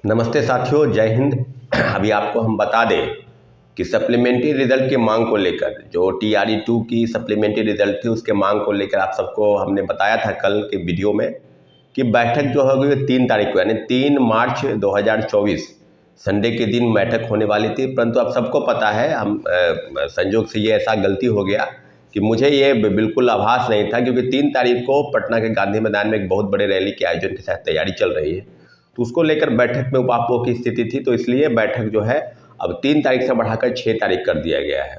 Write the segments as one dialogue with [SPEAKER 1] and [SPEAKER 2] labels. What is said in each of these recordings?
[SPEAKER 1] नमस्ते साथियों, जय हिंद। अभी आपको हम बता दें कि सप्लीमेंट्री रिजल्ट की मांग को लेकर जो TRE-2 की सप्लीमेंट्री रिजल्ट थी उसके मांग को लेकर आप सबको हमने बताया था कल के वीडियो में कि बैठक जो होगी 3 तारीख को यानी 3 मार्च 2024 संडे के दिन बैठक होने वाली थी। परंतु आप सबको पता है हम संयोग से ये ऐसा गलती हो गया कि मुझे ये बिल्कुल आभास नहीं था, क्योंकि 3 तारीख को पटना के गांधी मैदान में एक बहुत बड़े रैली के आयोजन के साथ तैयारी चल रही है, तो उसको लेकर बैठक में उपापो की स्थिति थी। तो इसलिए बैठक जो है अब 3 तारीख से बढ़ाकर 6 तारीख कर दिया गया है।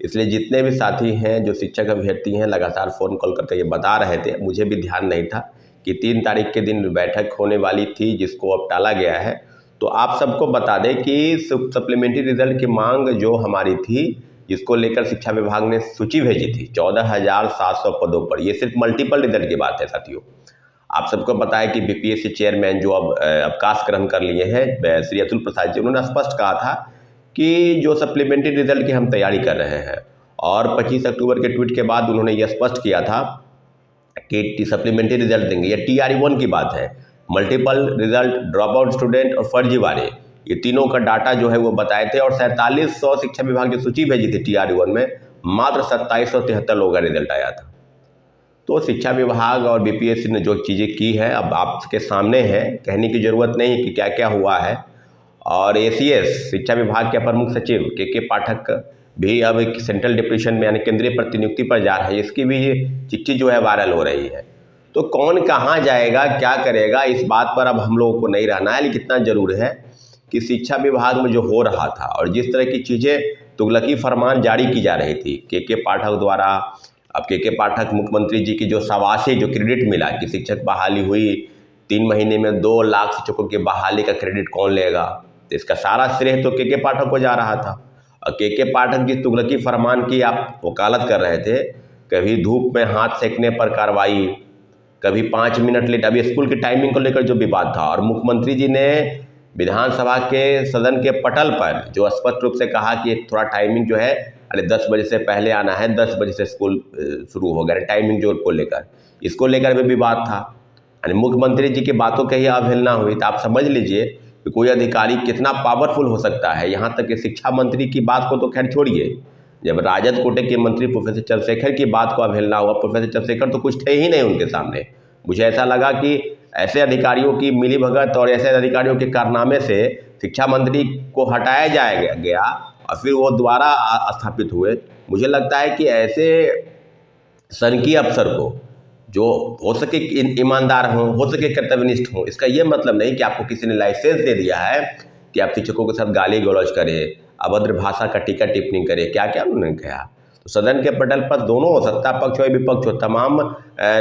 [SPEAKER 1] इसलिए जितने भी साथी हैं जो शिक्षक अभ्यर्थी हैं लगातार फ़ोन कॉल करके ये बता रहे थे, मुझे भी ध्यान नहीं था कि 3 तारीख के दिन बैठक होने वाली थी, जिसको अब टाला गया है। तो आप सबको बता दें कि सप्लीमेंट्री रिजल्ट की मांग जो हमारी थी, जिसको लेकर शिक्षा विभाग ने सूची भेजी थी 14,700 पदों पर। ये सिर्फ मल्टीपल रिजल्ट की बात है साथियों। आप सबको पता है कि BPSC चेयरमैन जो अब अवकाश ग्रहण कर लिए हैं श्री अतुल प्रसाद जी, उन्होंने स्पष्ट कहा था कि जो सप्लीमेंट्री रिजल्ट की हम तैयारी कर रहे हैं, और 25 अक्टूबर के ट्वीट के बाद उन्होंने यह स्पष्ट किया था कि सप्लीमेंट्री रिजल्ट देंगे। यह TRE-1 की बात है, multiple result, drop out student और फर्जीवाड़े, ये तीनों का डाटा जो है वो बताए थे। और 4700 शिक्षा विभाग की सूची भेजी थी TRE-1 में, मात्र 2773 लोगों का रिजल्ट आया था। तो शिक्षा विभाग और BPSC ने जो चीज़ें की है अब आपके सामने है, कहने की ज़रूरत नहीं कि क्या क्या हुआ है। और ACS शिक्षा विभाग के अपर मुख्य सचिव के पाठक भी अब एक सेंट्रल डिप्यूटेशन में यानी केंद्रीय प्रतिनियुक्ति पर जा रहा है। इसकी भी चिट्ठी जो है वायरल हो रही है। तो कौन कहाँ जाएगा, क्या करेगा, इस बात पर अब हम लोगों को नहीं रहना है। लेकिन इतना जरूर है कि शिक्षा विभाग में जो हो रहा था और जिस तरह की चीज़ें तुगलकी फरमान जारी की जा रही थी के पाठक द्वारा, अब के पाठक मुख्यमंत्री जी की जो शाबाशी, जो क्रेडिट मिला कि शिक्षक बहाली हुई 3 महीने में 2 लाख शिक्षकों की बहाली का क्रेडिट कौन लेगा, तो इसका सारा श्रेय तो के पाठक को जा रहा था। और के पाठक जिस तुगलकी फरमान की आप वकालत कर रहे थे, कभी धूप में हाथ सेकने पर कार्रवाई, कभी 5 मिनट लेट, अभी स्कूल की टाइमिंग को लेकर जो विवाद था, और मुख्यमंत्री जी ने विधानसभा के सदन के पटल पर जो स्पष्ट रूप से कहा कि थोड़ा टाइमिंग जो है, अरे 10 बजे से पहले आना है, 10 बजे से स्कूल शुरू हो गया, टाइमिंग जो को लेकर, इसको लेकर भी विवाद था। यानी मुख्यमंत्री जी की बातों की ही अवहेलना हुई। तो आप समझ लीजिए कि कोई अधिकारी कितना पावरफुल हो सकता है। यहाँ तक कि शिक्षा मंत्री की बात को तो खैर छोड़िए, जब राजद कोटे के मंत्री प्रोफेसर चंद्रशेखर की बात को अवहेलना हुआ, प्रोफेसर चंद्रशेखर तो कुछ थे ही नहीं उनके सामने। मुझे ऐसा लगा कि ऐसे अधिकारियों की मिलीभगत और ऐसे अधिकारियों के कारनामे से शिक्षा मंत्री को हटाया जाया गया और फिर वो दोबारा स्थापित हुए। मुझे लगता है कि ऐसे सनकी अफसर को, जो हो सके ईमानदार हों, हो सके कर्तव्यनिष्ठ हों, इसका ये मतलब नहीं कि आपको किसी ने लाइसेंस दे दिया है कि आप शिक्षकों के साथ गाली गलौज करें, अभद्र भाषा का टीका टिप्पणी करें। क्या क्या उन्होंने कहा। तो सदन के पटल पर दोनों, सत्ता पक्ष हो विपक्ष हो, तमाम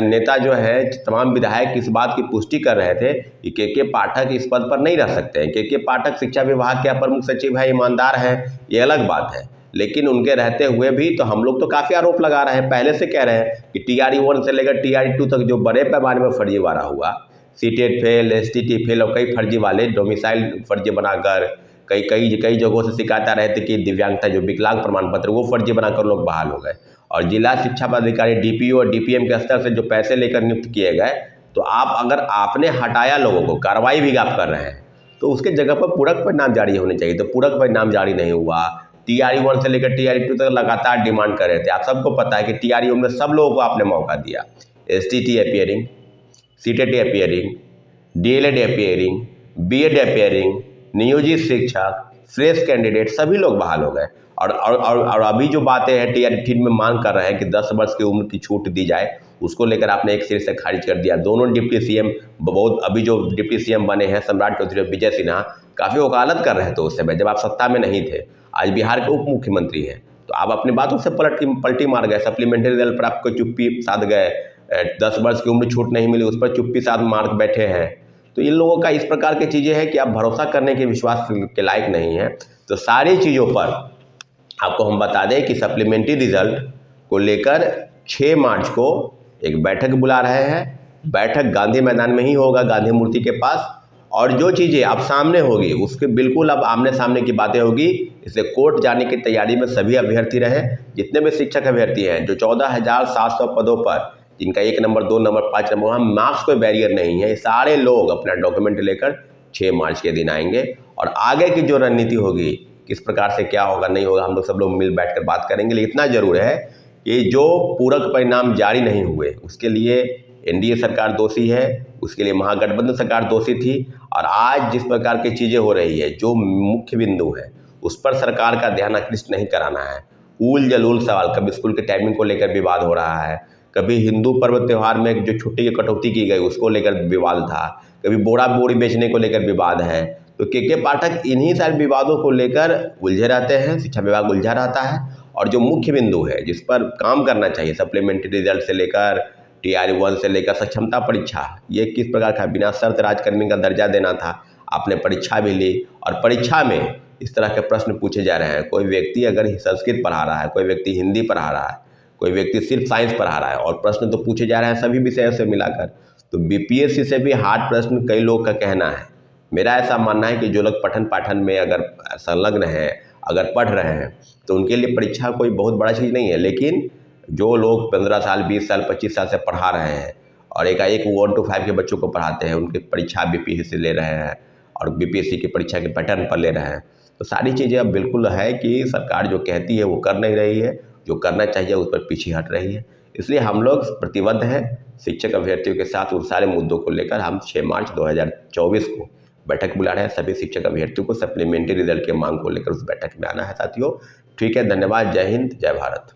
[SPEAKER 1] नेता जो है, तमाम विधायक इस बात की पुष्टि कर रहे थे कि के पाठक इस पद पर नहीं रह सकते हैं। के पाठक शिक्षा विभाग के अपर मुख्य सचिव है, ईमानदार है, ये अलग बात है। लेकिन उनके रहते हुए भी तो हम लोग तो काफ़ी आरोप लगा रहे हैं, पहले से कह रहे हैं कि TRE-1 से लेकर TRE-2 तक जो बड़े पैमाने में फर्जीवाड़ा हुआ, सीटेट फेल, STT फेल और कई फर्जी वाले डोमिसाइल फर्जी बनाकर कई जगहों से शिकायत आ रहे थे कि दिव्यांगता जो विकलांग प्रमाण पत्र वो फर्जी बनाकर लोग बहाल हो गए। और जिला शिक्षा पदाधिकारी DPO और DPM के स्तर से जो पैसे लेकर नियुक्त किए गए, तो आप अगर आपने हटाया लोगों को, कार्रवाई भी आप कर रहे हैं, तो उसके जगह पर पूरक परिणाम जारी होने चाहिए। तो पूरक परिणाम जारी नहीं हुआ। TRE-1 से लेकर TRE-2 तक लगातार डिमांड कर रहे थे। आप सबको पता है कि TRE-1 में सब लोगों को आपने मौका दिया, STT appearing, CTET appearing, DLED appearing, BEd appearing, नियोजित शिक्षक, फ्रेश कैंडिडेट, सभी लोग बहाल हो गए। और अभी जो बातें हैं TRE-3 में मांग कर रहे हैं कि 10 वर्ष की उम्र की छूट दी जाए, उसको लेकर आपने एक सिर से खारिज कर दिया। दोनों डिप्टी CM, बहुत अभी जो डिप्टी CM बने हैं सम्राट चौधरी और विजय सिन्हा, काफ़ी वकालत कर रहे थे उस समय जब आप सत्ता में नहीं थे। आज बिहार के उप मुख्यमंत्री हैं, तो आप अपनी बातों से पलटी मार गए। सप्लीमेंट्री रिजल्ट पर आपको चुप्पी साध गए, 10 वर्ष की उम्र छूट नहीं मिली, उस पर चुप्पी साध मार बैठे हैं। तो इन लोगों का इस प्रकार की चीज़ें हैं कि आप भरोसा करने के, विश्वास के लायक नहीं है। तो सारी चीज़ों पर आपको हम बता दें कि सप्लीमेंट्री रिजल्ट को लेकर 6 मार्च को एक बैठक बुला रहे हैं। बैठक गांधी मैदान में ही होगा, गांधी मूर्ति के पास। और जो चीज़ें अब सामने होगी उसके बिल्कुल अब आमने सामने की बातें होगी। इसलिए कोर्ट जाने की तैयारी में सभी अभ्यर्थी रहें। जितने भी शिक्षक अभ्यर्थी हैं, जो 14,700 पदों पर, जिनका 1 नंबर 2 नंबर 5 नंबर, वहाँ मार्क्स कोई बैरियर नहीं है, सारे लोग अपना डॉक्यूमेंट लेकर 6 मार्च के दिन आएंगे और आगे की जो रणनीति होगी, किस प्रकार से क्या होगा नहीं होगा, हम लोग सब लोग मिल बैठ कर बात करेंगे। लेकिन इतना जरूर है कि जो पूरक परिणाम जारी नहीं हुए उसके लिए एनडीए सरकार दोषी है, उसके लिए महागठबंधन सरकार दोषी थी। और आज जिस प्रकार की चीज़ें हो रही है, जो मुख्य बिंदु है उस पर सरकार का ध्यान आकृष्ट नहीं कराना है। ऊल जलूल सवाल, कभी स्कूल के टाइमिंग को लेकर विवाद हो रहा है, कभी हिंदू पर्व त्यौहार में जो छुट्टी की कटौती की गई उसको लेकर विवाद था, कभी बोरा बोरी बेचने को लेकर विवाद है। तो के पाठक इन्हीं सारे विवादों को लेकर उलझे रहते हैं, शिक्षा विभाग उलझा रहता है। और जो मुख्य बिंदु है जिस पर काम करना चाहिए, सप्लीमेंट्री रिजल्ट से लेकर TRE 1 से लेकर सक्षमता परीक्षा, ये किस प्रकार का बिना शर्त राजकर्मी का दर्जा देना था, आपने परीक्षा भी ली और परीक्षा में इस तरह के प्रश्न पूछे जा रहे हैं। कोई व्यक्ति अगर संस्कृत पढ़ा रहा है, कोई व्यक्ति हिंदी पढ़ा रहा है, कोई व्यक्ति सिर्फ साइंस पढ़ा रहा है और प्रश्न तो पूछे जा रहे हैं सभी विषयों से मिलाकर। तो BPSC से भी हार्ड प्रश्न कई लोग का कहना है। मेरा ऐसा मानना है कि जो लोग पठन पाठन में अगर संलग्न हैं, अगर पढ़ रहे हैं, तो उनके लिए परीक्षा कोई बहुत बड़ा चीज़ नहीं है। लेकिन जो लोग 15 साल 20 साल 25 साल से पढ़ा रहे हैं और एकाएक 1 to 5 के बच्चों को पढ़ाते हैं, उनकी परीक्षा BPSC से ले रहे हैं और BPSC की परीक्षा के पैटर्न पर ले रहे हैं, तो सारी चीज़ें अब बिल्कुल है कि सरकार जो कहती है वो कर नहीं रही है, जो करना चाहिए उस पर पीछे हट रही है। इसलिए हम लोग प्रतिबद्ध हैं शिक्षक अभ्यर्थियों के साथ उन सारे मुद्दों को लेकर। हम 6 मार्च 2024 को बैठक बुला रहे हैं। सभी शिक्षक अभ्यर्थियों को सप्लीमेंट्री रिजल्ट के मांग को लेकर उस बैठक में आना है साथियों। ठीक है, धन्यवाद। जय हिंद, जय भारत।